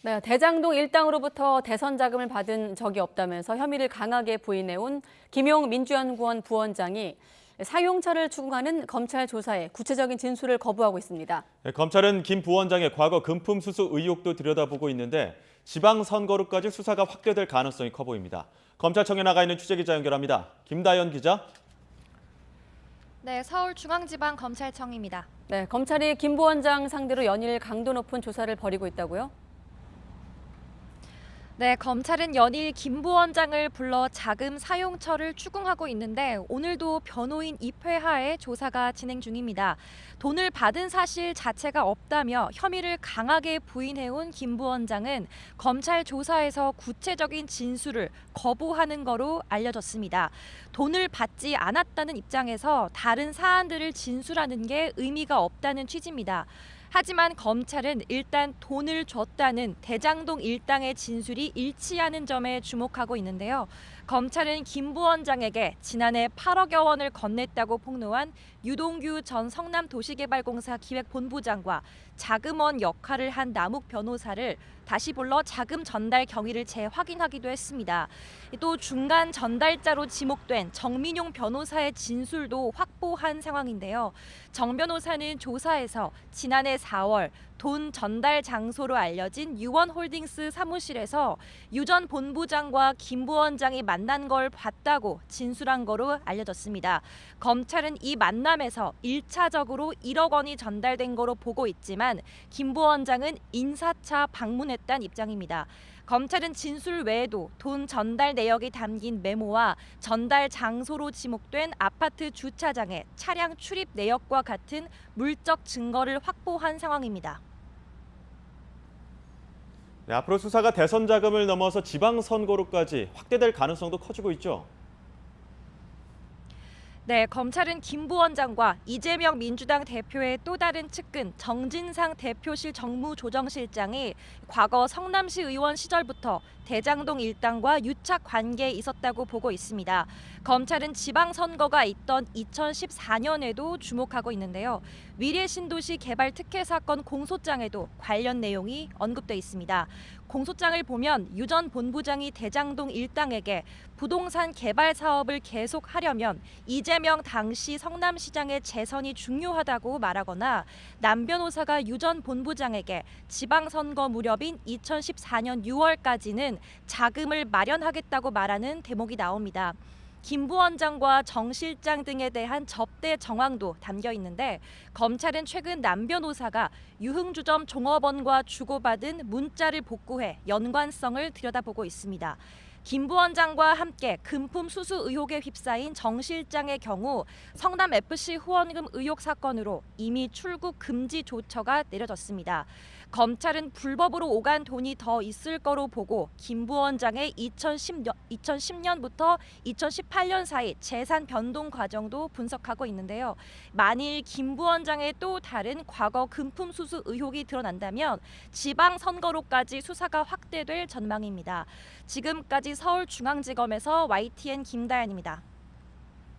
네, 대장동 일당으로부터 대선 자금을 받은 적이 없다면서 혐의를 강하게 부인해온 김용 민주연구원 부원장이 사용처를 추궁하는 검찰 조사에 구체적인 진술을 거부하고 있습니다. 검찰은 김 부원장의 과거 금품 수수 의혹도 들여다보고 있는데 지방선거로까지 수사가 확대될 가능성이 커 보입니다. 검찰청에 나가 있는 취재기자 연결합니다. 김다연 기자. 네, 서울중앙지방검찰청입니다. 네, 검찰이 김 부원장 상대로 연일 강도 높은 조사를 벌이고 있다고요? 네, 검찰은 연일 김 부원장을 불러 자금 사용처를 추궁하고 있는데 오늘도 변호인 입회하에 조사가 진행 중입니다. 돈을 받은 사실 자체가 없다며 혐의를 강하게 부인해온 김 부원장은 검찰 조사에서 구체적인 진술을 거부하는 거로 알려졌습니다. 돈을 받지 않았다는 입장에서 다른 사안들을 진술하는 게 의미가 없다는 취지입니다. 하지만 검찰은 일단 돈을 줬다는 대장동 일당의 진술이 일치하는 점에 주목하고 있는데요. 검찰은 김 부원장에게 지난해 8억여 원을 건넸다고 폭로한 유동규 전 성남도시개발공사 기획본부장과 자금원 역할을 한 남욱 변호사를 다시 불러 자금 전달 경위를 재확인하기도 했습니다. 또 중간 전달자로 지목된 정민용 변호사의 진술도 확보한 상황인데요. 정 변호사는 조사에서 지난해 4월 돈 전달 장소로 알려진 유원홀딩스 사무실에서 유 전 본부장과 김 부원장이 만난 걸 봤다고 진술한 거로 알려졌습니다. 검찰은 이 만남에서 1차적으로 1억 원이 전달된 거로 보고 있지만 김 부원장은 인사차 방문했다는 입장입니다. 검찰은 진술 외에도 돈 전달 내역이 담긴 메모와 전달 장소로 지목된 아파트 주차장의 차량 출입 내역과 같은 물적 증거를 확보한 상황입니다. 네, 앞으로 수사가 대선 자금을 넘어서 지방선거로까지 확대될 가능성도 커지고 있죠. 네, 검찰은 김 부원장과 이재명 민주당 대표의 또 다른 측근 정진상 대표실 정무조정실장이 과거 성남시 의원 시절부터 대장동 일당과 유착 관계에 있었다고 보고 있습니다. 검찰은 지방선거가 있던 2014년에도 주목하고 있는데요. 미래신도시 개발 특혜 사건 공소장에도 관련 내용이 언급돼 있습니다. 공소장을 보면 유 전 본부장이 대장동 일당에게 부동산 개발 사업을 계속하려면 이재명 당시 성남시장의 재선이 중요하다고 말하거나 남 변호사가 유 전 본부장에게 지방선거 무렵인 2014년 6월까지는 자금을 마련하겠다고 말하는 대목이 나옵니다. 김 부원장과 정 실장 등에 대한 접대 정황도 담겨 있는데 검찰은 최근 남 변호사가 유흥주점 종업원과 주고받은 문자를 복구해 연관성을 들여다보고 있습니다. 김 부원장과 함께 금품 수수 의혹에 휩싸인 정 실장의 경우 성남FC 후원금 의혹 사건으로 이미 출국 금지 조처가 내려졌습니다. 검찰은 불법으로 오간 돈이 더 있을 거로 보고 김 부원장의 2010년부터 2018년 사이 재산 변동 과정도 분석하고 있는데요. 만일 김 부원장의 또 다른 과거 금품 수수 의혹이 드러난다면 지방선거로까지 수사가 확대될 전망입니다. 지금까지 서울중앙지검에서 YTN 김다연입니다.